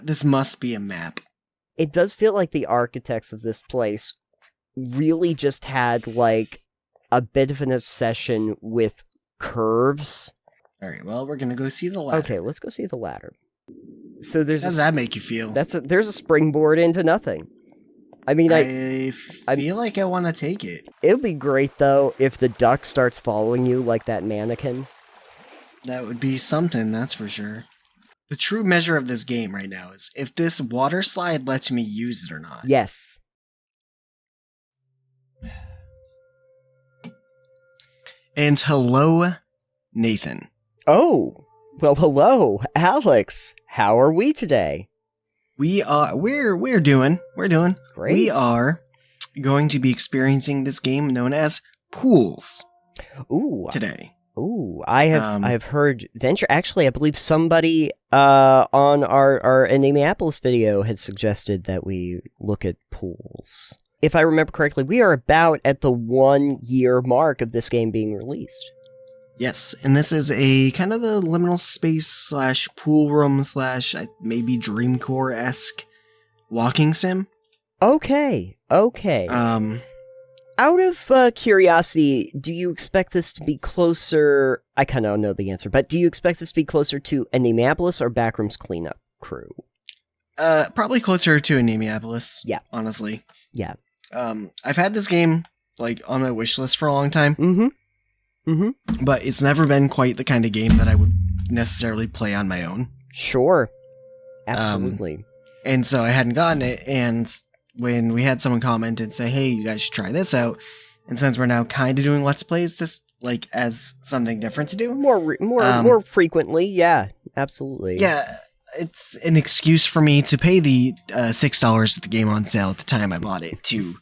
This must be a map. It does feel like the architects of this place really just had, like, a bit of an obsession with curves. Alright, well, we're gonna go see the ladder. Okay, let's go see the ladder. So there's How does that make you feel? There's a springboard into nothing. I mean, I feel like I want to take it. It would be great, though, if the duck starts following you like that mannequin. That would be something, that's for sure. The true measure of this game right now is if this water slide lets me use it or not. Yes. And hello, Nathan. Oh, well, hello, Alex. How are we today? We're doing Great. We are going to be experiencing this game known as Pools. Ooh. Today. Ooh, I have heard Venture. Actually, I believe somebody on our Indianapolis video had suggested that we look at pools. If I remember correctly, we are about at the 1-year mark of this game being released. Yes, and this is a kind of a liminal space / pool room / maybe Dreamcore-esque walking sim. Okay. Out of curiosity, do you expect this to be closer? I kind of know the answer, but do you expect this to be closer to Indianapolis or Backrooms Cleanup Crew? Probably closer to Indianapolis. Yeah, honestly. Yeah. I've had this game like on my wish list for a long time. But it's never been quite the kind of game that I would necessarily play on my own. Sure. Absolutely. And so I hadn't gotten it, and when we had someone comment and say, hey, you guys should try this out, and since we're now kind of doing Let's Plays, just like as something different to do. More frequently, yeah, absolutely. Yeah, it's an excuse for me to pay the $6 with the game on sale at the time I bought it to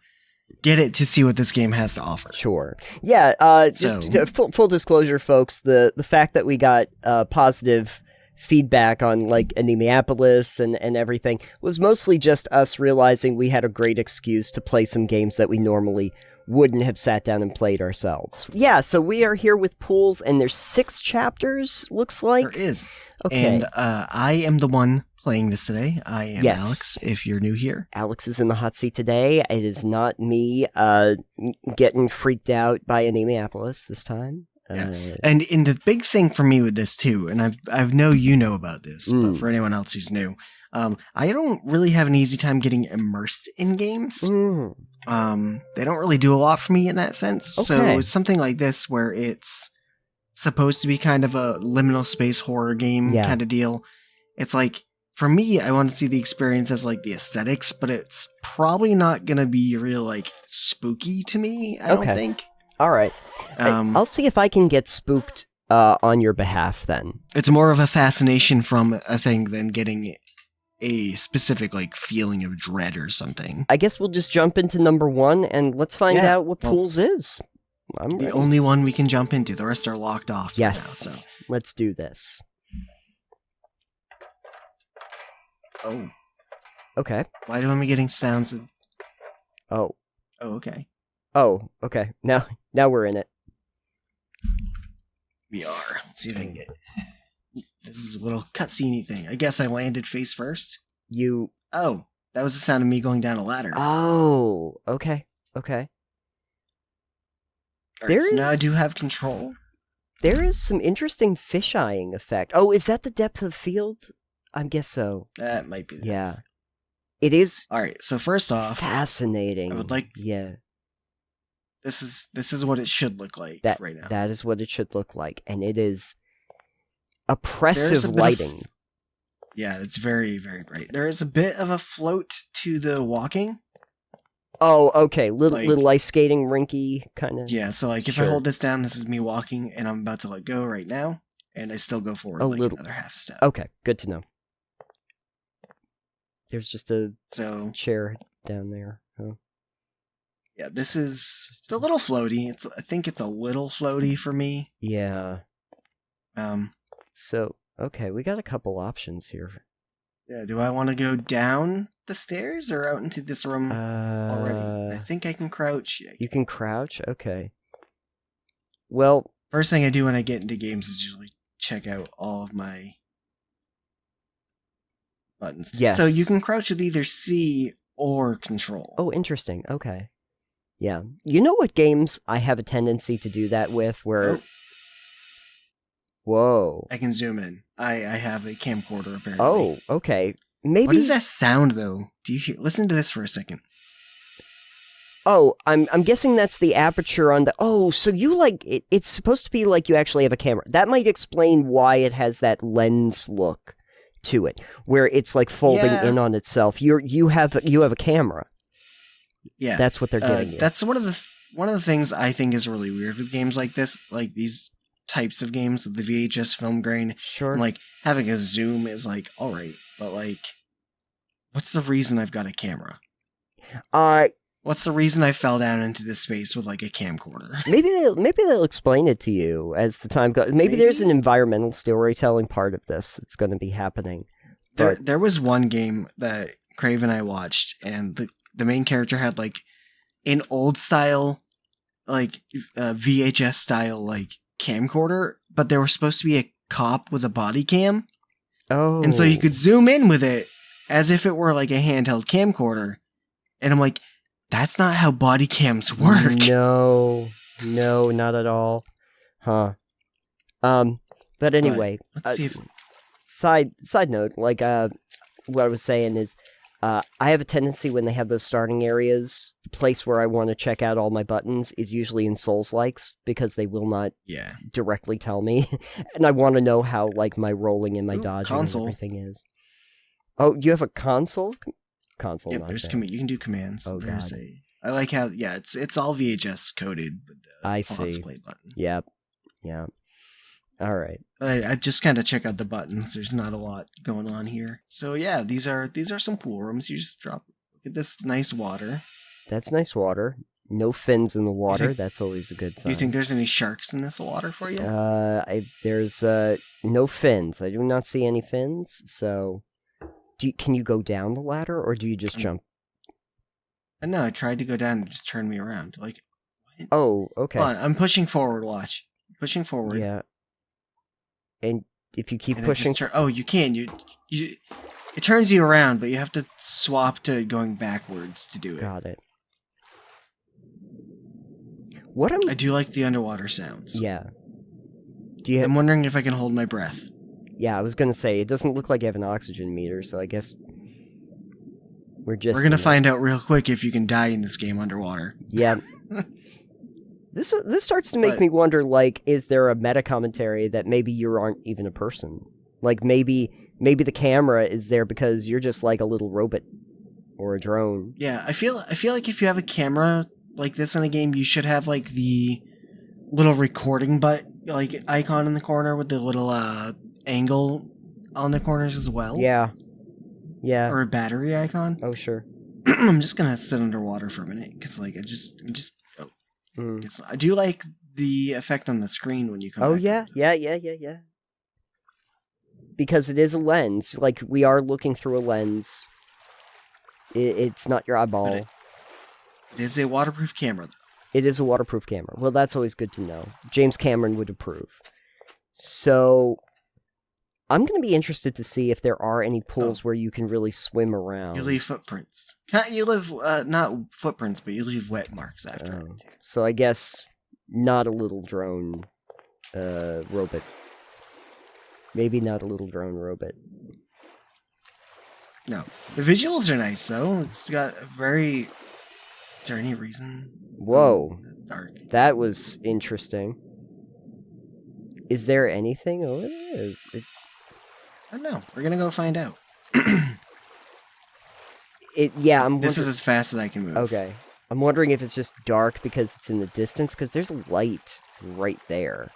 get it to see what this game has to offer. Sure. Yeah, just full disclosure, folks, the fact that we got positive feedback on, like, Indianapolis and everything was mostly just us realizing we had a great excuse to play some games that we normally wouldn't have sat down and played ourselves. Yeah, so we are here with Pools, and there's 6 chapters, looks like. There is. Okay. And I am the one playing this today. I am Alex, if you're new here. Alex is in the hot seat today. It is not me getting freaked out by Indianapolis this time. Yeah. And the big thing for me with this too, and I know you know about this, but for anyone else who's new, I don't really have an easy time getting immersed in games. They don't really do a lot for me in that sense. Okay. So something like this where it's supposed to be kind of a liminal space horror game kind of deal. It's like, for me, I want to see the experience as like the aesthetics, but it's probably not going to be real like spooky to me, I don't think. All right. I'll see if I can get spooked on your behalf then. It's more of a fascination from a thing than getting a specific like feeling of dread or something. I guess we'll just jump into number 1 and let's find out what Pools is. I'm the ready. only one we can jump into. The rest are locked off. Yes. Now, so. Let's do this. Oh. Okay. Why am I getting sounds? Oh. Oh, okay. Oh, okay. Now we're in it. We are. Let's see if I can get... This is a little cutscene-y thing. I guess I landed face first. Oh, that was the sound of me going down a ladder. Oh, okay. Okay. Alright, so now I do have control. There is some interesting fish-eyeing effect. Oh, is that the depth of field? I guess so. That might be the depth. It is... Alright, so first off... Fascinating. I would like... Yeah. This is what it should look like right now. That is what it should look like, and it is oppressive lighting. Yeah, it's very, very bright. There is a bit of a float to the walking. Oh, okay. Little ice skating rinky kind of. Yeah, so like if I hold this down, this is me walking, and I'm about to let go right now, and I still go forward another half step. Okay, good to know. There's just a chair down there. Huh? Yeah, this is... It's a little floaty. I think it's a little floaty for me. Yeah. So, okay, we got a couple options here. Yeah, do I want to go down the stairs or out into this room already? I think I can crouch. You can crouch? Okay. Well... First thing I do when I get into games is usually check out all of my buttons. Yes. So you can crouch with either C or control. Oh, interesting. Okay. Yeah. You know what games I have a tendency to do that with, where... Oh. Whoa. I can zoom in. I have a camcorder, apparently. Oh, okay. Maybe... What is that sound, though? Do you hear? Listen to this for a second. Oh, I'm guessing that's the aperture on the... Oh, so you, like... It's supposed to be like you actually have a camera. That might explain why it has that lens look to it, where it's, like, folding in on itself. You have a camera. Yeah. That's what they're getting at. That's one of the things I think is really weird with games like this, like these types of games, the VHS film grain. Sure. And, like, having a zoom is, like, alright, but, like, what's the reason I've got a camera? What's the reason I fell down into this space with, like, a camcorder? Maybe they'll explain it to you as the time goes. Maybe there's an environmental storytelling part of this that's going to be happening. There was one game that Crave and I watched, and the main character had, like, an old style, like, VHS style, like, camcorder, but there was supposed to be a cop with a body cam. Oh. And so you could zoom in with it as if it were, like, a handheld camcorder. And I'm like, that's not how body cams work. No, not at all. Huh. But anyway, let's see if... side note, like, what I was saying is, I have a tendency when they have those starting areas, the place where I want to check out all my buttons is usually in Souls-likes, because they will not directly tell me. And I want to know how, like, my rolling and my dodging and everything is. Oh, you have a console? Console. Yep, there's you can do commands. Oh, God. I like how it's all VHS coded. With the I see. pause play button. Yep. Yeah. All right. I just kind of check out the buttons. There's not a lot going on here. So yeah, these are some pool rooms. You just look at this nice water. That's nice water. No fins in the water. That's always a good sign. Do you think there's any sharks in this water for you? There's no fins. I do not see any fins. So. Can you go down the ladder, or do you just jump? No, I tried to go down and it just turned me around. Like, what? Oh, okay. Hold on, I'm pushing forward, watch. Pushing forward. Yeah. And if you keep pushing... you can. It turns you around, but you have to swap to going backwards to do it. Got it. I do like the underwater sounds. Yeah. I'm wondering if I can hold my breath. Yeah, I was going to say, it doesn't look like you have an oxygen meter, so I guess we're going to find out real quick if you can die in this game underwater. Yeah. This starts to make me wonder, like, is there a meta commentary that maybe you aren't even a person? Like, maybe the camera is there because you're just like a little robot or a drone. Yeah, I feel like if you have a camera like this in a game, you should have, like, the little recording like icon in the corner with the little angle on the corners as well. Yeah. Or a battery icon. Oh, sure. I'm just gonna sit underwater for a minute because, like, I do like the effect on the screen when you come. Oh back yeah. Because it is a lens. Like, we are looking through a lens. It's not your eyeball. It is a waterproof camera, though. It is a waterproof camera. Well, that's always good to know. James Cameron would approve. So, I'm going to be interested to see if there are any pools where you can really swim around. You leave footprints. You leave, not footprints, but you leave wet marks after. So I guess not a little drone robot. Maybe not a little drone robot. No. The visuals are nice, though. It's got a very... Is there any reason? Whoa. Dark. That was interesting. Is there anything over there? I don't know. We're gonna go find out. This is as fast as I can move. Okay. I'm wondering if it's just dark because it's in the distance, because there's a light right there.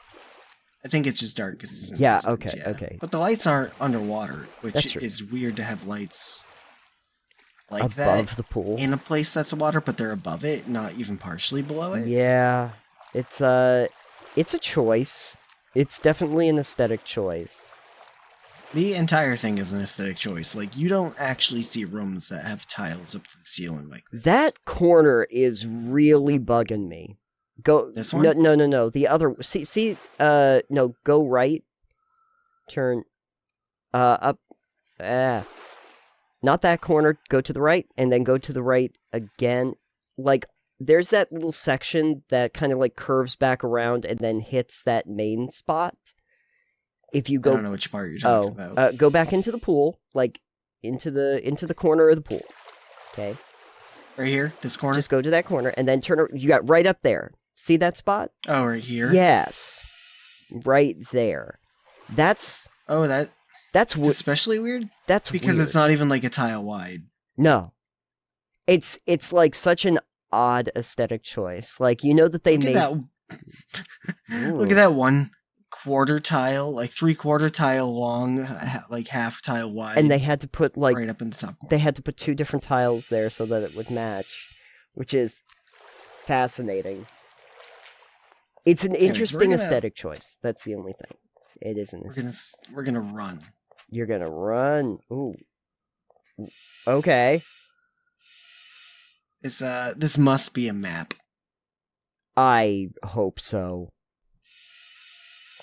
I think it's just dark because it's in the distance. Okay. But the lights aren't underwater, which is weird to have lights like above that the pool in a place that's water, but they're above it, not even partially below it. Yeah, it's a choice. It's definitely an aesthetic choice. The entire thing is an aesthetic choice. Like, you don't actually see rooms that have tiles up to the ceiling like this. That corner is really bugging me. Go this one? No. The other no, go right. Turn up. not that corner, go to the right, and then go to the right again. Like, there's that little section that kind of like curves back around and then hits that main spot. If you go, I don't know which part you're talking about. Go back into the pool, like into the corner of the pool. Okay. Right here, this corner. Just go to that corner and then turn. You got right up there. See that spot? Oh, right here. Yes, right there. That's especially weird. That's because weird. It's not even like a tile wide. No, it's like such an odd aesthetic choice. Like, you know that they made that. Look at that 1/4 tile, like 3/4 tile long, like half tile wide, and they had to put like right up in the top corner. They had to put 2 different tiles there so that it would match, which is fascinating. It's an interesting aesthetic choice. That's the only thing. It isn't. We're gonna run. You're gonna run. Ooh. Okay. This must be a map. I hope so.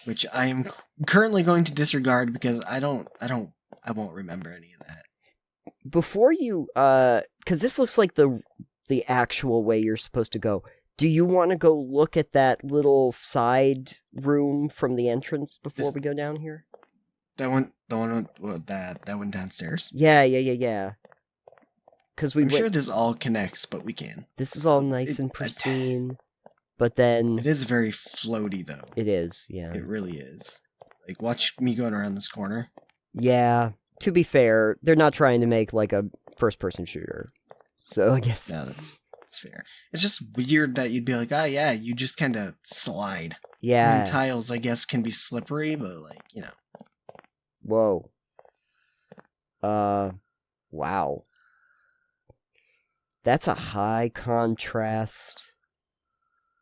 Which I am currently going to disregard because I won't remember any of that. Before you, because this looks like the actual way you're supposed to go. Do you want to go look at that little side room from the entrance before we go down here? The one that went downstairs? Yeah. Because I'm sure this all connects, but we can. This is all nice and pristine, but then it is very floaty, though. It is, yeah. It really is. Like, watch me going around this corner. Yeah. To be fair, they're not trying to make like a first-person shooter, so I guess no, that's fair. It's just weird that you'd be like, oh yeah, you just kind of slide. Yeah. I mean, tiles, I guess, can be slippery, but like, you know. Whoa. Wow. That's a high contrast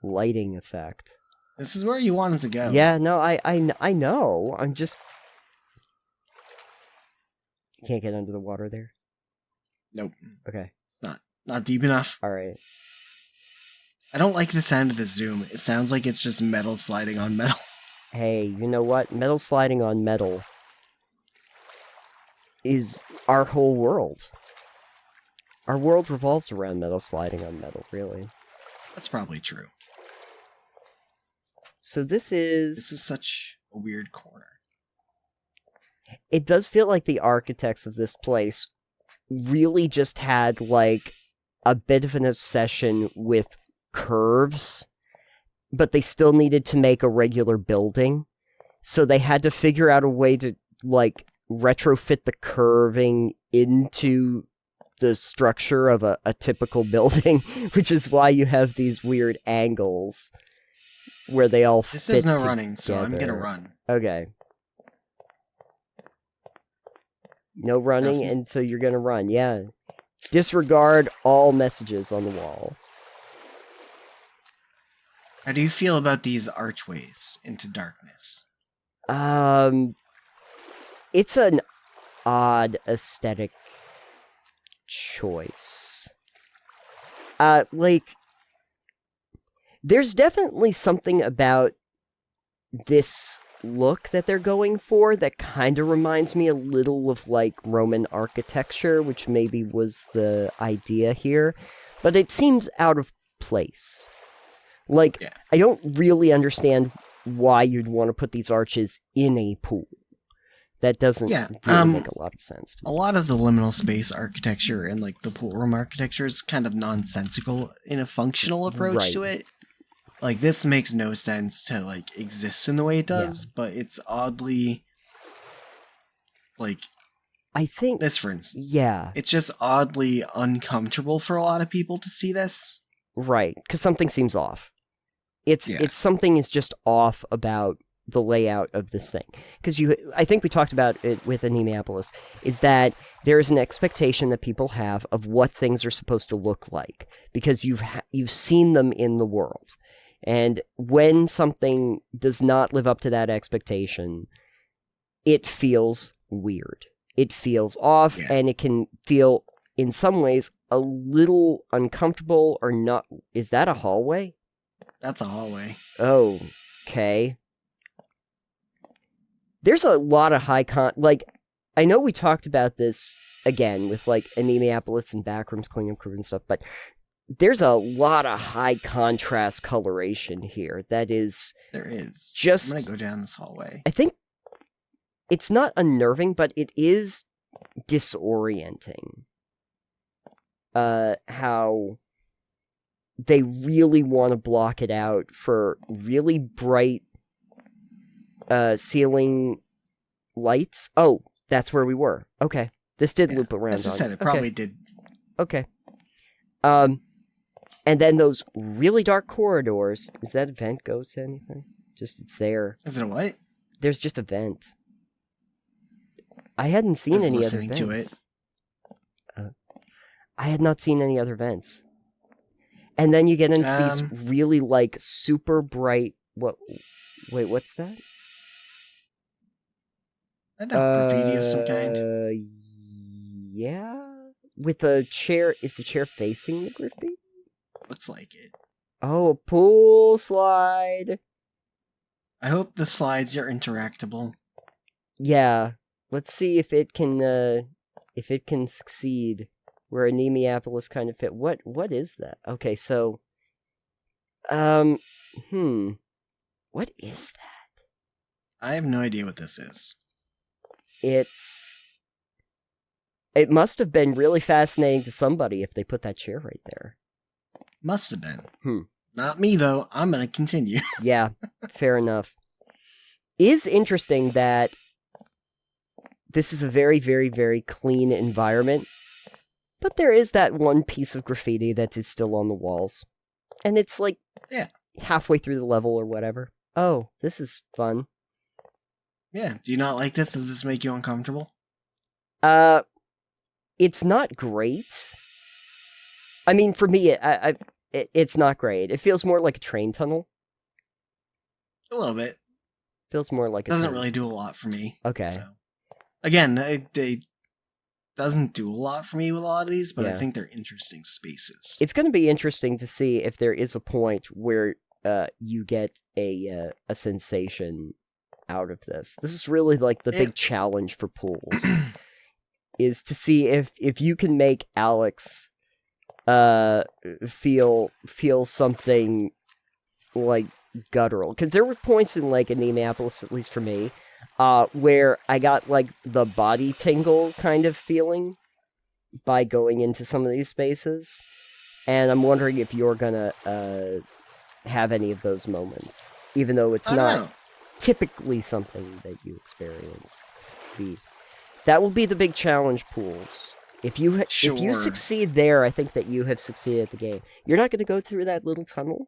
lighting effect. This is where you wanted to go. Yeah, no, I know. I'm just... You can't get under the water there? Nope. Okay. It's not deep enough. Alright. I don't like the sound of the zoom. It sounds like it's just metal sliding on metal. Hey, you know what? Metal sliding on metal is our whole world. Our world revolves around metal sliding on metal, really. That's probably true. So this is such a weird corner. It does feel like the architects of this place really just had, like, a bit of an obsession with curves, but they still needed to make a regular building. So they had to figure out a way to, like, retrofit the curving into the structure of a typical building, which is why you have these weird angles where they all fit This is no running, so I'm gonna run. Okay. No running until you're gonna run, yeah. Disregard all messages on the wall. How do you feel about these archways into darkness? It's an odd aesthetic choice. Like, there's definitely something about this look that they're going for that kind of reminds me a little of, like, Roman architecture, which maybe was the idea here, but it seems out of place. Like, yeah. I don't really understand why you'd want to put these arches in a pool. That doesn't really make a lot of sense to me. A lot of the liminal space architecture and, like, the pool room architecture is kind of nonsensical in a functional approach to it. Like, this makes no sense to, like, exist in the way it does, but it's oddly, like... I think... This, for instance. Yeah. It's just oddly uncomfortable for a lot of people to see this. Right, because something seems off. It's something is just off about the layout of this thing. Because I think we talked about it with Anemiapolis, is that there is an expectation that people have of what things are supposed to look like, because you've seen them in the world. And when something does not live up to that expectation, it feels weird. It feels off, and it can feel, in some ways, a little uncomfortable or not. Is that a hallway? That's a hallway. Oh, okay. There's a lot of like, I know we talked about this again, with, like, Anemiapolis and Backrooms, Klingham Crew and stuff, but there's a lot of high contrast coloration here. That is... There is. Just... I'm gonna go down this hallway. I think it's not unnerving, but it is disorienting. How they really want to block it out for really bright ceiling lights. Oh, that's where we were. Okay. This did loop around. As I said, it probably did. Okay. And then those really dark corridors. Is that vent go to anything? Just, it's there. Is it a what? There's just a vent. I hadn't seen any other vents. To it. I had not seen any other vents. And then you get into these really, like, super bright... Wait, what's that? I don't know, graffiti of some kind. Yeah? With the chair... Is the chair facing the graffiti? Looks like it. Oh, a pool slide! I hope the slides are interactable. Yeah. Let's see if it can succeed. Where Anemiapolis kind of fit. What is that? Okay, so... What is that? I have no idea what this is. It must have been really fascinating to somebody if they put that chair right there. Must have been. Not me, though. I'm gonna continue. Yeah, fair enough. Is interesting that this is a very, very, very clean environment. But there is that one piece of graffiti that is still on the walls. And it's like halfway through the level or whatever. Oh, this is fun. Yeah. Do you not like this? Does this make you uncomfortable? It's not great. I mean, for me, it's not great. It feels more like a train tunnel. A little bit. Feels more like a doesn't really do a lot for me. Okay. So. Again, they doesn't do a lot for me with a lot of these, but I think they're interesting spaces. It's going to be interesting to see if there is a point where you get a sensation out of this. This is really like the big challenge for pools, is to see if you can make Alex feel something like guttural. Because there were points in like Anemiapolis, at least for me, where I got, like, the body tingle kind of feeling by going into some of these spaces. And I'm wondering if you're gonna have any of those moments. Even though it's not typically something that you experience. That will be the big challenge, pools. If you succeed there, I think that you have succeeded at the game. You're not going to go through that little tunnel?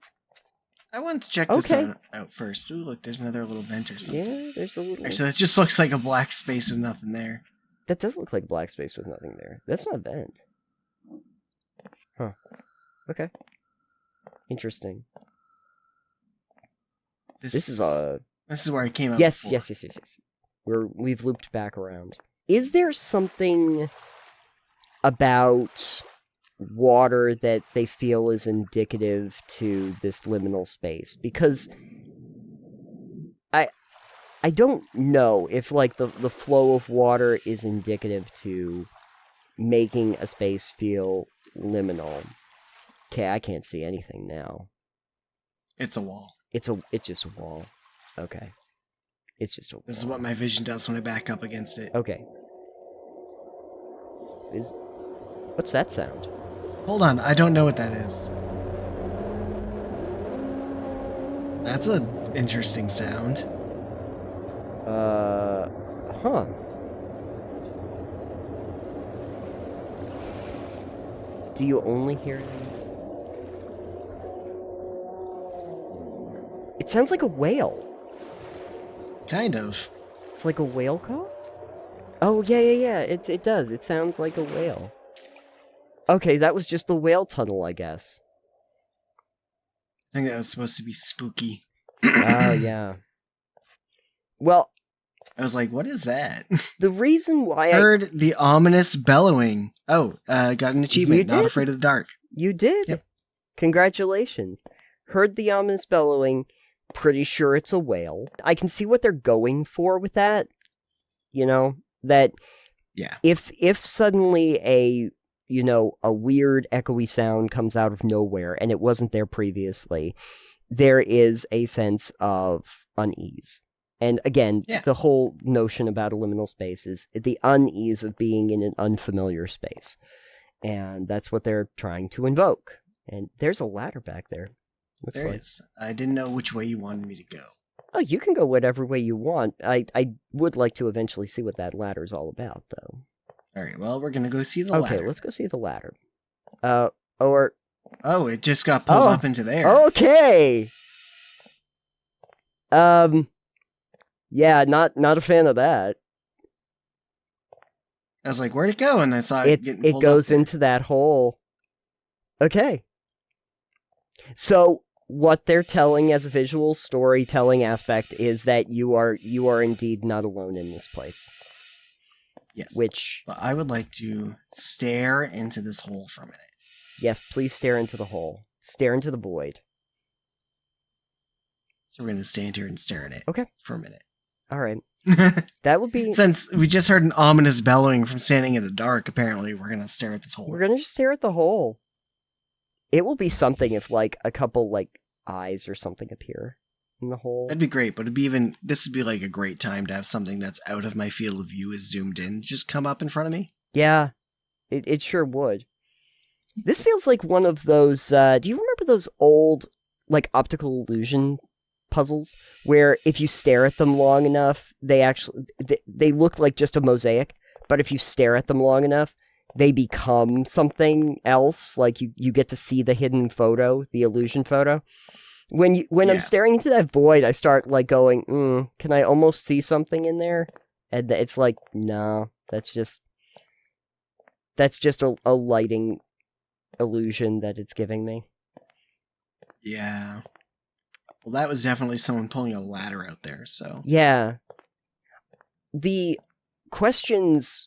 I wanted to check this out first. Ooh, look, there's another little vent or something. Yeah, there's a little... Actually, that just looks like a black space with nothing there. That does look like a black space with nothing there. That's not a vent. Huh. Okay. Interesting. This is where I came up. Yes. We've looped back around. Is there something about water that they feel is indicative to this liminal space? Because I don't know if, like, the flow of water is indicative to making a space feel liminal. Okay, I can't see anything now. It's a wall. It's just a wall. Okay. It's just a wall. This is what my vision does when I back up against it. Okay. What's that sound? Hold on, I don't know what that is. That's an interesting sound. Huh. Do you only hear it? It sounds like a whale. Kind of. It's like a whale call? Oh, yeah. It does. It sounds like a whale. Okay, that was just the whale tunnel, I guess. I think that was supposed to be spooky. Oh, yeah. Well... I was like, what is that? The reason why Heard the ominous bellowing. Oh, got an achievement. You did? Not afraid of the dark. You did? Yep. Congratulations. Heard the ominous bellowing. Pretty sure it's a whale. I can see what they're going for with that. You know, that Yeah. If suddenly a weird echoey sound comes out of nowhere and it wasn't there previously, there is a sense of unease. And again, the whole notion about a liminal space is the unease of being in an unfamiliar space. And that's what they're trying to invoke. And there's a ladder back there. There is. I didn't know which way you wanted me to go. Oh, you can go whatever way you want. I would like to eventually see what that ladder's all about, though. All right, well, we're going to go see the ladder. Okay, let's go see the ladder. Oh, it just got pulled up into there. Okay! Yeah, not a fan of that. I was like, where'd it go? And I saw it getting pulled It goes into that hole. Okay. So, what they're telling as a visual storytelling aspect is that you are indeed not alone in this place. Yes. But I would like to stare into this hole for a minute. Yes, please stare into the hole. Stare into the void. So we're going to stand here and stare at it. Okay. For a minute. All right. That would be... Since we just heard an ominous bellowing from standing in the dark, apparently we're going to stare at this hole. We're going to just stare at the hole. It will be something if, like, a couple, like, eyes or something appear in the hole. That'd be great, but this would be, like, a great time to have something that's out of my field of view is zoomed in just come up in front of me. Yeah, it sure would. This feels like one of those, do you remember those old, like, optical illusion puzzles where if you stare at them long enough, they look like just a mosaic, but if you stare at them long enough, they become something else, like you get to see the hidden photo, the illusion photo. When I'm staring into that void, I start like going, can I almost see something in there? And it's like, no, that's just a lighting illusion that it's giving me. Yeah. Well, that was definitely someone pulling a ladder out there, so. Yeah. The questions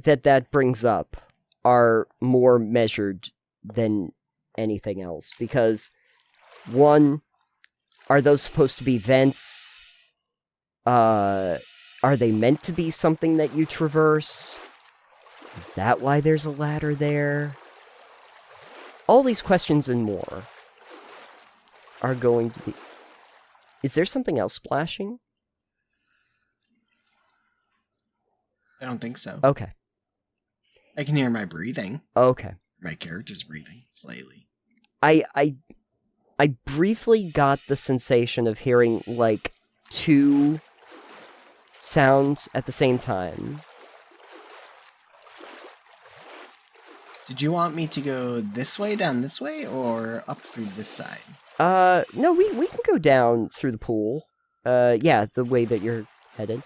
that brings up are more measured than anything else, because one, are those supposed to be vents? Are they meant to be something that you traverse? Is that why there's a ladder there? All these questions and more are going to be... Is there something else splashing? I don't think so. Okay. I can hear my breathing. Okay. My character's breathing slightly. I briefly got the sensation of hearing, like, two sounds at the same time. Did you want me to go this way, down this way, or up through this side? No, we can go down through the pool. Yeah, the way that you're headed.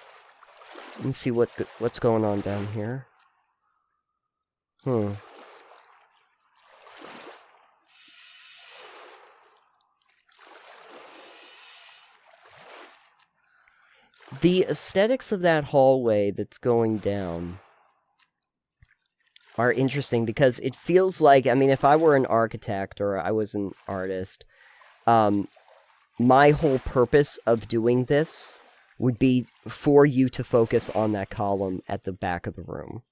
And see what's going on down here. The aesthetics of that hallway that's going down are interesting because it feels like, I mean, if I were an architect or I was an artist, my whole purpose of doing this would be for you to focus on that column at the back of the room.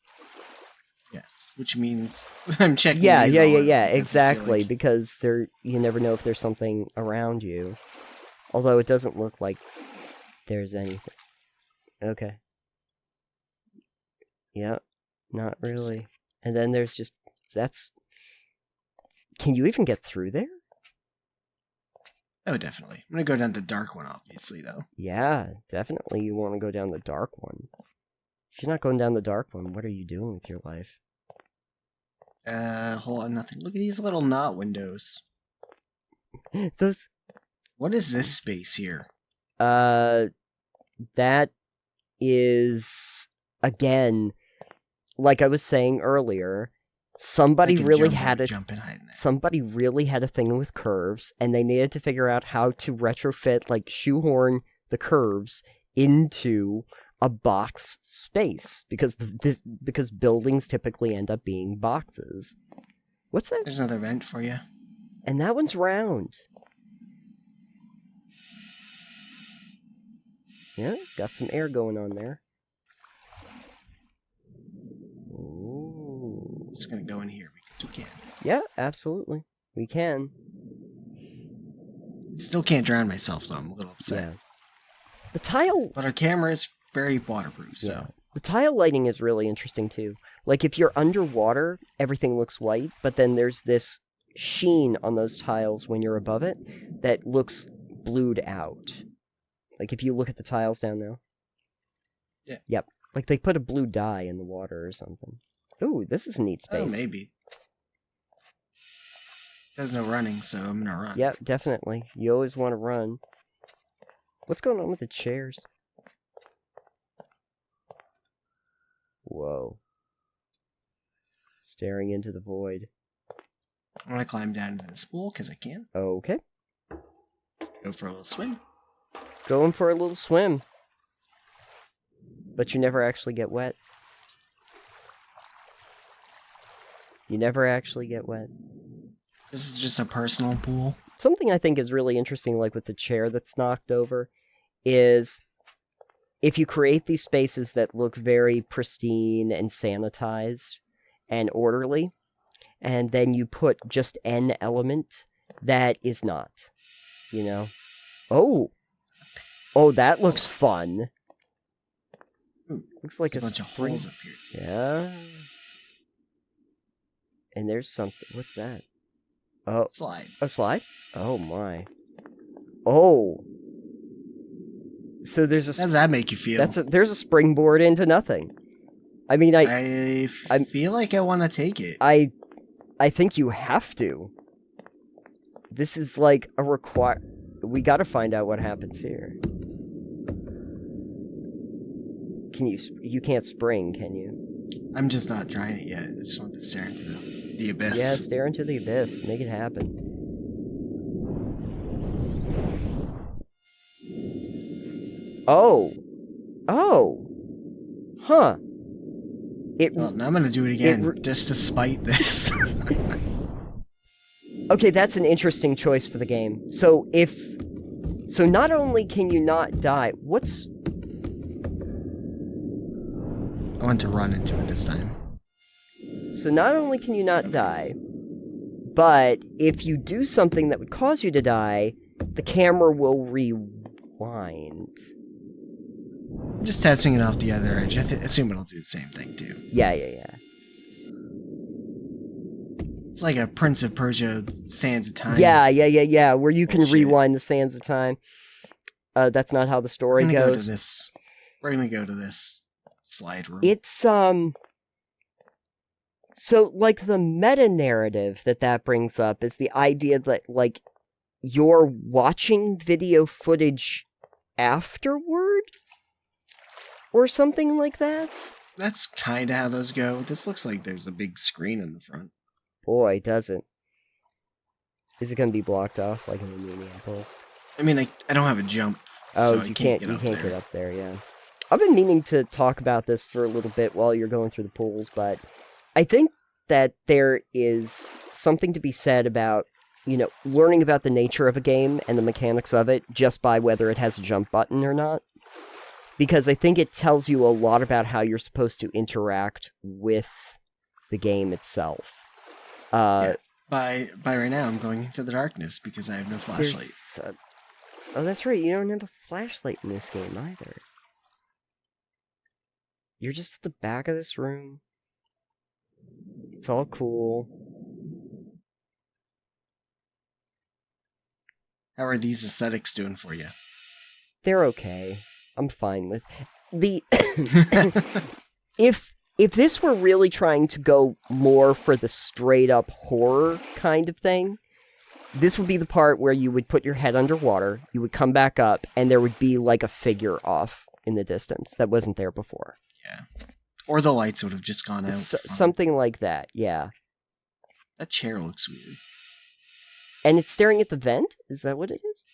Yes, which means I'm checking. Yeah, exactly, because you never know if there's something around you. Although it doesn't look like there's anything. Okay. Yeah, not really. And then there's just... Can you even get through there? Oh, definitely. I'm going to go down the dark one, obviously, though. Yeah, definitely you want to go down the dark one. If you're not going down the dark one, what are you doing with your life? Hold on, nothing. Look at these little knot windows. Those... What is this space here? That is, again, like I was saying earlier, somebody really had a thing with curves, and they needed to figure out how to retrofit, like shoehorn the curves into a box space, because because buildings typically end up being boxes. What's that? There's another vent for you. And that one's round. Yeah, got some air going on there. going to go in here because we can. Yeah, absolutely. We can. Still can't drown myself, though. I'm a little upset. Yeah. The tile... But our camera is very waterproof, so... Yeah. The tile lighting is really interesting, too. Like, if you're underwater, everything looks white, but then there's this sheen on those tiles when you're above it that looks blued out. Like, if you look at the tiles down there. Yeah. Yep. Like, they put a blue dye in the water or something. Ooh, this is a neat space. Oh, maybe. There's no running, so I'm gonna run. Yep, definitely. You always want to run. What's going on with the chairs? Whoa. Staring into the void. I'm gonna climb down into this pool, because I can. Okay. Go for a little swim. Going for a little swim. But you never actually get wet. You never actually get wet. This is just a personal pool. Something I think is really interesting, like with the chair that's knocked over, is if you create these spaces that look very pristine and sanitized and orderly, and then you put just an element that is not, you know? Oh, that looks fun. Ooh, looks like a bunch of holes up here, too. Yeah. And there's something. What's that? Oh. Slide. A slide? Oh, my. Oh. So there's a... How does that make you feel? There's a springboard into nothing. I mean, I feel like I want to take it. I think you have to. This is like a we gotta find out what happens here. You can't spring, can you? I'm just not trying it yet. I just want to stare into the abyss. Yeah, stare into the abyss. Make it happen. Oh. Huh. Well, now I'm gonna do it again, just to spite this. Okay, that's an interesting choice for the game. So not only can you not die, I want to run into it this time. So not only can you not die, but if you do something that would cause you to die, the camera will rewind. I'm just testing it off the other edge. I assume it'll do the same thing, too. Yeah. It's like a Prince of Persia Sands of Time. Yeah, where you can rewind the sands of time. That's not how the story goes. We're gonna go to this slide room. It's, so, like, the meta-narrative that brings up is the idea that, like, you're watching video footage afterward? Or something like that? That's kind of how those go. This looks like there's a big screen in the front. Boy, doesn't. Is it going to be blocked off like in the Minneapolis? I mean, I don't have a jump. Oh, so you can't get up there, yeah. I've been meaning to talk about this for a little bit while you're going through the pools, but I think that there is something to be said about, learning about the nature of a game and the mechanics of it just by whether it has a jump button or not. Because I think it tells you a lot about how you're supposed to interact with the game itself. Yeah, by right now, I'm going into the darkness because I have no flashlight. Oh, that's right. You don't have a flashlight in this game either. You're just at the back of this room. It's all cool. How are these aesthetics doing for you? They're okay. I'm fine with the if this were really trying to go more for the straight up horror kind of thing, this would be the part where you would put your head underwater, you would come back up, and there would be like a figure off in the distance that wasn't there before. Yeah. Or the lights would have just gone out. Something like that, yeah. That chair looks weird. And it's staring at the vent? Is that what it is?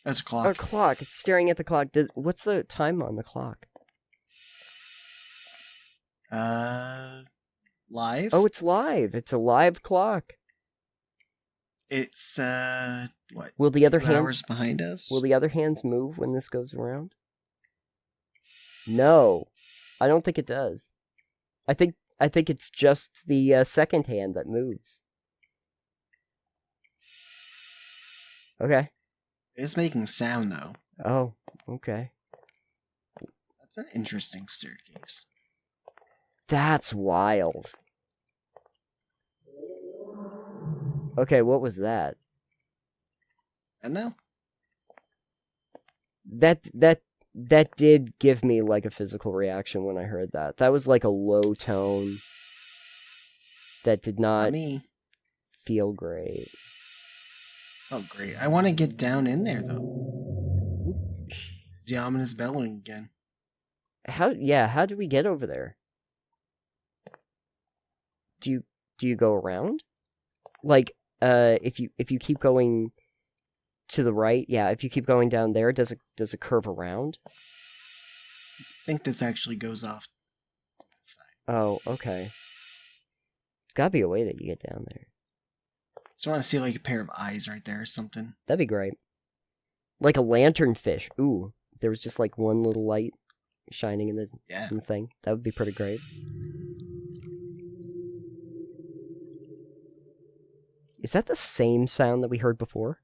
That's a clock. A clock. It's staring at the clock. What's the time on the clock? Live? Oh, it's live. It's a live clock. It's, what? Will the other hands... hours behind us? Will the other hands move when this goes around? No. I don't think it does. I think I think it's just the second hand that moves. Okay. It's making sound, though. Oh, okay. That's an interesting staircase. That's wild. Okay, what was that? I know. That did give me like a physical reaction when I heard that. That was like a low tone that did not feel great. Oh, great. I want to get down in there, though. The ominous bellowing again. How do we get over there? Do you go around? Like, if you keep going to the right, if you keep going down there, does it curve around? I think this actually goes off that side. Oh, okay. It's gotta be a way that you get down there. Just want to see like a pair of eyes right there or something. That'd be great. Like a lanternfish. Ooh, there was just like one little light shining in the thing. That would be pretty great. Is that the same sound that we heard before?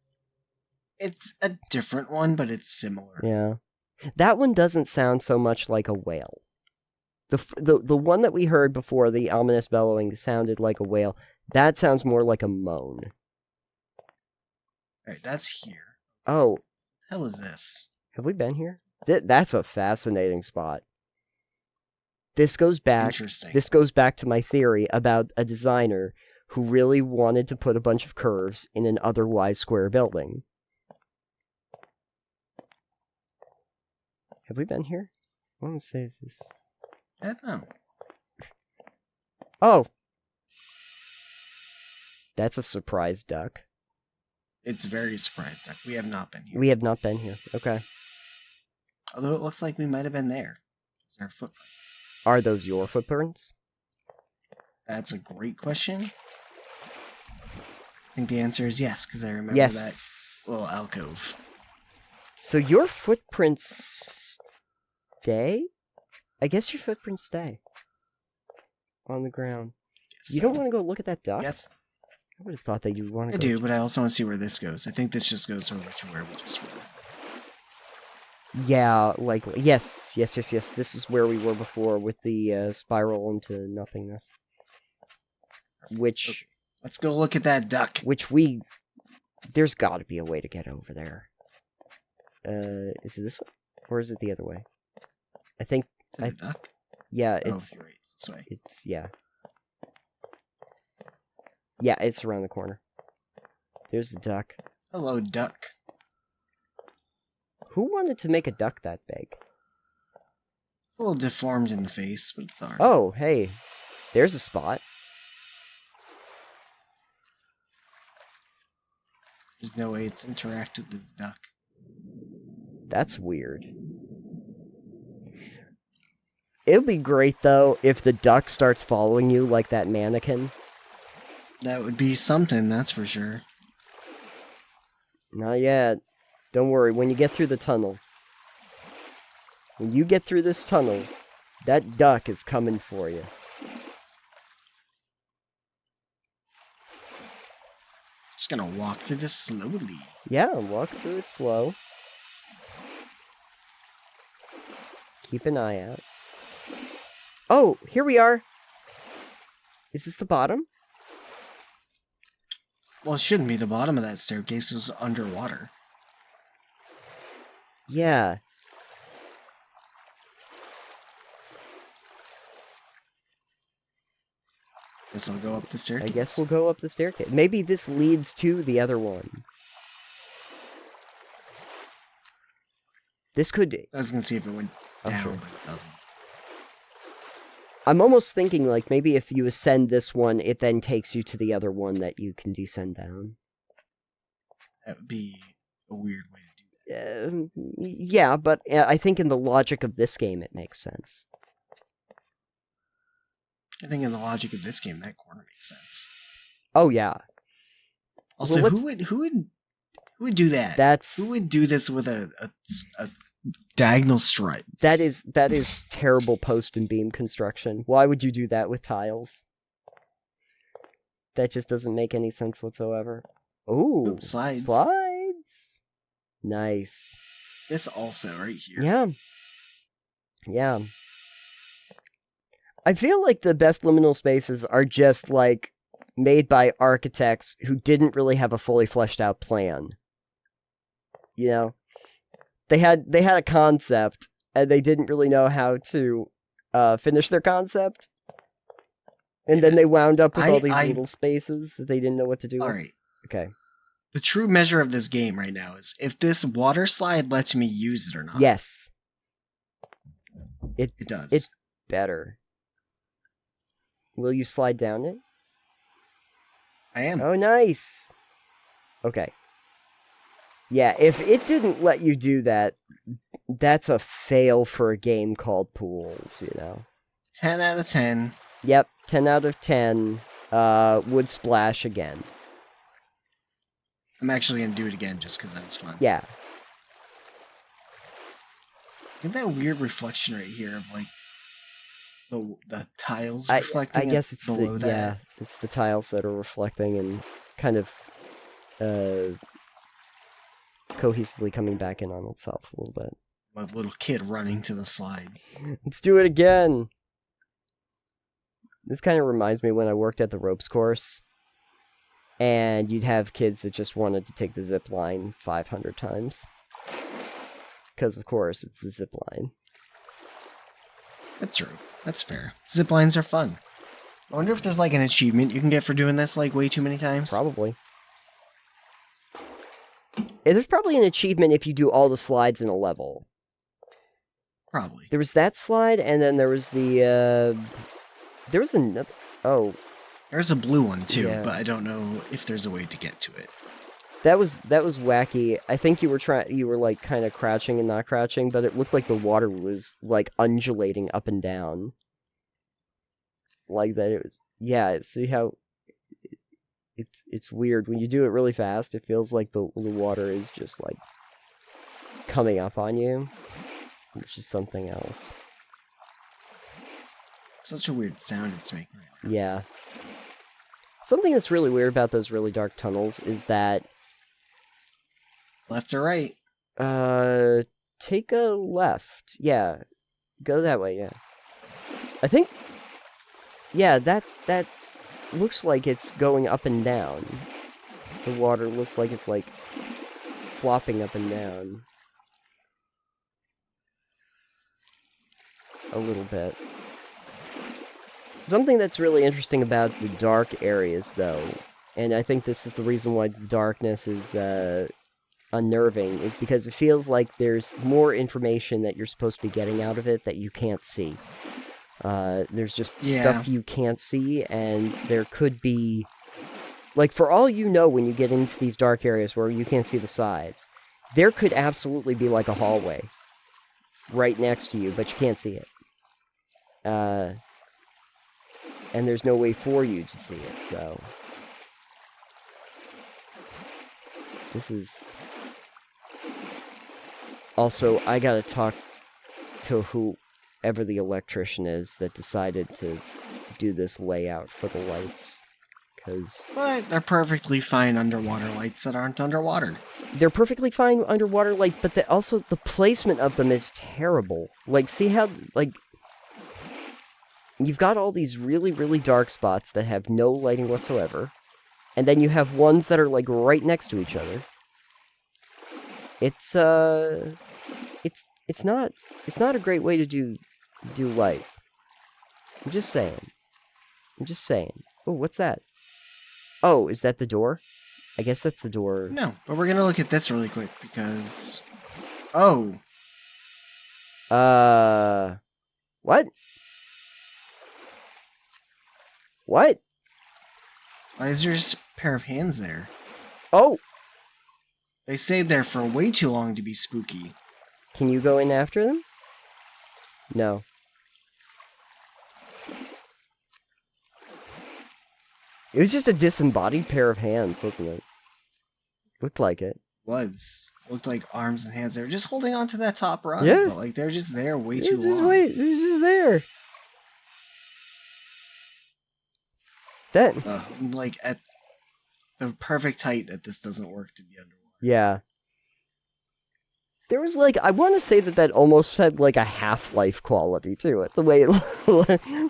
It's a different one, but it's similar. Yeah. That one doesn't sound so much like a whale. The one that we heard before, the ominous bellowing, sounded like a whale. That sounds more like a moan. Alright, that's here. Oh. What the hell is this? Have we been here? That's a fascinating spot. This goes back to my theory about a designer who really wanted to put a bunch of curves in an otherwise square building. Have we been here? I want to say this. I don't know. Oh! That's a surprise duck. It's very surprise duck. We have not been here. We have not been here. Okay. Although it looks like we might have been there. Our footprints. Are those your footprints? That's a great question. I think the answer is yes, because I remember that little alcove. So your footprints stay? I guess your footprints stay on the ground. You don't want to go look at that duck? Yes. I would have thought that you'd want to I do, but I also want to see where this goes. I think this just goes over to where we just were. Yeah, likely. Yes. This is where we were before with the spiral into nothingness. Which... Okay. Let's go look at that duck. There's got to be a way to get over there. Is it this way? Or is it the other way? I think... The duck? Yeah, it's... Oh, right. It's this way. It's, yeah. Yeah, it's around the corner. There's the duck. Hello, duck. Who wanted to make a duck that big? A little deformed in the face, but it's alright. Oh, hey. There's a spot. There's no way it's interact with this duck. That's weird. It would be great, though, if the duck starts following you like that mannequin. That would be something, that's for sure. Not yet. Don't worry, when you get through the tunnel. When you get through this tunnel, that duck is coming for you. Just gonna walk through this slowly. Yeah, walk through it slow. Keep an eye out. Oh, here we are. Is this the bottom? Well, it shouldn't be. The bottom of that staircase is underwater. Yeah. Guess I'll go up the staircase. I guess we'll go up the staircase. Maybe this leads to the other one. This could... I was gonna see if it went down, sure. but it doesn't. I'm almost thinking, like, maybe if you ascend this one, it then takes you to the other one that you can descend down. That would be a weird way to do that. Yeah, but I think in the logic of this game, it makes sense. I think in the logic of this game, that corner makes sense. Oh, yeah. Also, who would do that? That's... Who would do this with a diagonal stripe. That is terrible post and beam construction. Why would you do that with tiles? That just doesn't make any sense whatsoever. Ooh, slides. Slides. Nice. This also right here. Yeah. Yeah. I feel like the best liminal spaces are just like made by architects who didn't really have a fully fleshed out plan. You know? They had a concept and they didn't really know how to finish their concept. And then they wound up with all these little spaces that they didn't know what to do with. All right. Okay. The true measure of this game right now is if this water slide lets me use it or not. Yes. It does. It's better. Will you slide down it? I am. Oh, nice. Okay. Yeah, if it didn't let you do that, that's a fail for a game called Pools, you know? 10 out of 10. Yep, 10 out of 10. Would splash again. I'm actually going to do it again just because that was fun. Yeah. Look at that weird reflection right here of, like, the tiles reflecting. I guess it's below that. Yeah, it's the tiles that are reflecting and kind of cohesively coming back in on itself a little bit. My little kid running to the slide. Let's do it again. This kind of reminds me when I worked at the ropes course, and you'd have kids that just wanted to take the zip line 500 times. Because, of course, it's the zip line. That's true. That's fair. Zip lines are fun. I wonder if there's, like, an achievement you can get for doing this, like, way too many times. Probably. There's probably an achievement if you do all the slides in a level. Probably. There was that slide, and then there was the, there was another... Oh. There's a blue one, too, yeah. But I don't know if there's a way to get to it. That was wacky. I think you were like kind of crouching and not crouching, but it looked like the water was like undulating up and down. Like that it was. Yeah, see how it's weird when you do it really fast. It feels like the water is just like coming up on you, which is something else. Such a weird sound it's making right now. Yeah. Something that's really weird about those really dark tunnels is that left or right? Take a left. Yeah. Go that way, yeah. I think... Yeah, that looks like it's going up and down. The water looks like it's, like, flopping up and down. A little bit. Something that's really interesting about the dark areas, though, and I think this is the reason why the darkness is, unnerving, is because it feels like there's more information that you're supposed to be getting out of it that you can't see. There's just stuff you can't see, and there could be... Like, for all you know, when you get into these dark areas where you can't see the sides, there could absolutely be, like, a hallway right next to you, but you can't see it. And there's no way for you to see it, so... This is... Also, I gotta talk to whoever the electrician is that decided to do this layout for the lights, because... But they're perfectly fine underwater lights that aren't underwater. They're perfectly fine underwater lights, but also the placement of them is terrible. Like, see how, like... You've got all these really, really dark spots that have no lighting whatsoever, and then you have ones that are, like, right next to each other. It's not a great way to do lights. I'm just saying. Oh, what's that? Oh, is that the door? I guess that's the door. No, but we're gonna look at this really quick because... Oh. What? What? Why is there just a pair of hands there? Oh! They stayed there for way too long to be spooky. Can you go in after them? No. It was just a disembodied pair of hands, wasn't it? Looked like it. looked like arms and hands. They were just holding on to that top rung. Yeah. But like they're just there way too long. They're just there. That like at the perfect height that this doesn't work to be underwater. Yeah. There was like, I want to say that almost had like a Half-Life quality to it. The way it,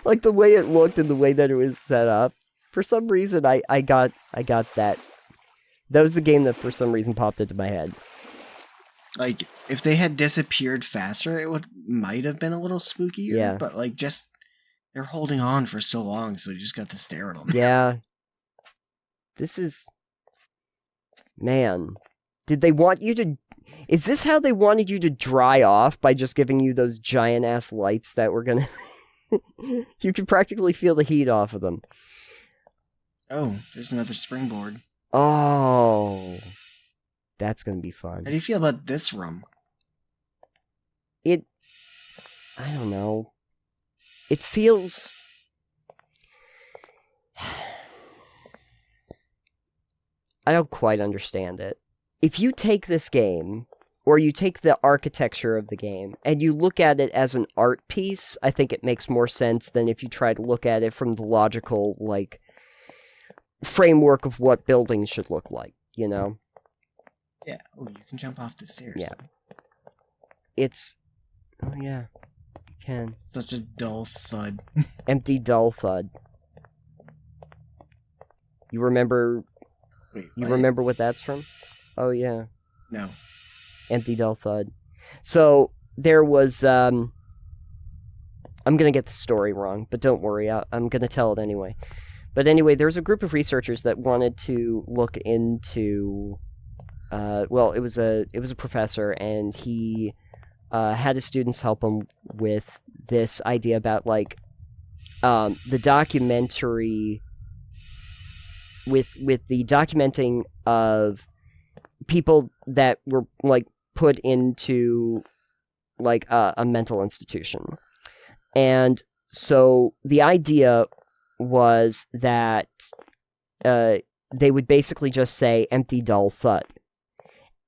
like the way it looked and the way that it was set up. For some reason, I got that. That was the game that for some reason popped into my head. Like, if they had disappeared faster, it might have been a little spookier. Yeah. But like, just, they're holding on for so long, so you just got to stare at them. Yeah. This is... Man. Did they want you to... Is this how they wanted you to dry off by just giving you those giant-ass lights that were gonna... You could practically feel the heat off of them. Oh, there's another springboard. Oh. That's gonna be fun. How do you feel about this room? I don't know. It feels... I don't quite understand it. If you take this game, or you take the architecture of the game, and you look at it as an art piece, I think it makes more sense than if you try to look at it from the logical, like, framework of what buildings should look like, you know? Yeah. Oh, you can jump off the stairs. Yeah. It's... Oh, yeah. You can. Such a dull thud. Empty, dull thud. You remember... Wait, you remember what that's from? Oh, yeah. No. Empty, dull thud. So, there was, I'm gonna get the story wrong, but don't worry, I'm gonna tell it anyway. But anyway, there was a group of researchers that wanted to look into, well, it was a professor, and he, had his students help him with this idea about, like, the documentary... With the documenting of people that were, like, put into, like, a mental institution. And so the idea was that they would basically just say empty, dull thud.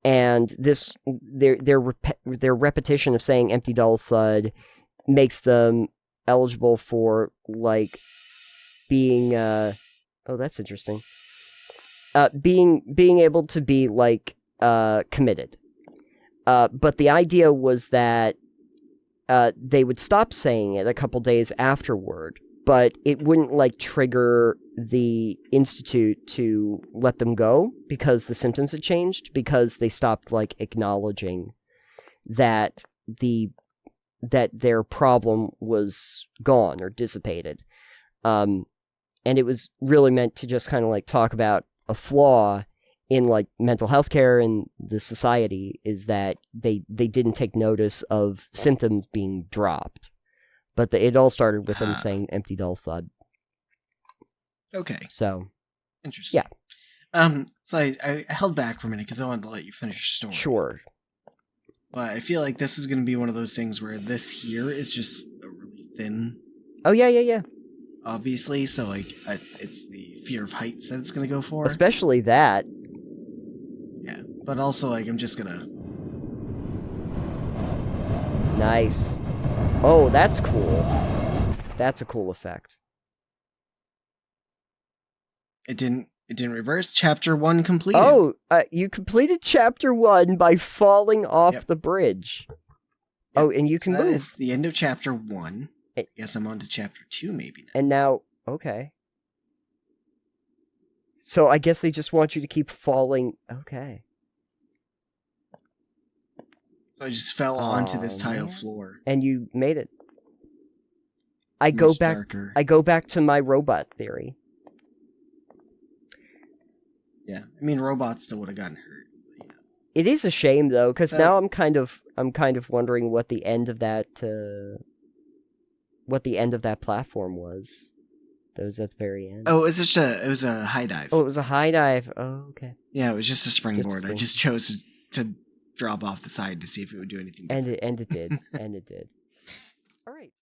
And this, their repetition of saying empty, dull thud makes them eligible for, like, being... Oh, that's interesting. Being able to be, like, committed. But the idea was that they would stop saying it a couple days afterward, but it wouldn't, like, trigger the institute to let them go because the symptoms had changed, because they stopped, like, acknowledging that their problem was gone or dissipated. And it was really meant to just kind of, like, talk about a flaw in, like, mental health care in the society, is that they didn't take notice of symptoms being dropped. But it all started with them saying empty, dull thud. Okay. So. Interesting. Yeah. So I held back for a minute because I wanted to let you finish your story. Sure. But I feel like this is going to be one of those things where this here is just a really thin... Oh, yeah. Obviously, so, like, it's the fear of heights that it's going to go for. Especially that. Yeah, but also, like, I'm just gonna... Nice. Oh, that's cool. That's a cool effect. It didn't reverse. Chapter 1 completed. Oh, you completed Chapter 1 by falling off the bridge. Yep. Oh, and you can move. That is the end of Chapter 1. I guess I'm on to Chapter 2 maybe now. And now, okay. So I guess they just want you to keep falling. Okay. So I just fell onto this tile floor. And you made it. I go back to my robot theory. Yeah, I mean, robots still would have gotten hurt. You know. It is a shame though, because now I'm kind of wondering what the end of that platform was. That was at the very end. Oh, it was a high dive. Oh, it was a high dive. Oh, okay. Yeah, it was just a springboard. I just chose to drop off the side to see if it would do anything different. And it did. And it did. All right.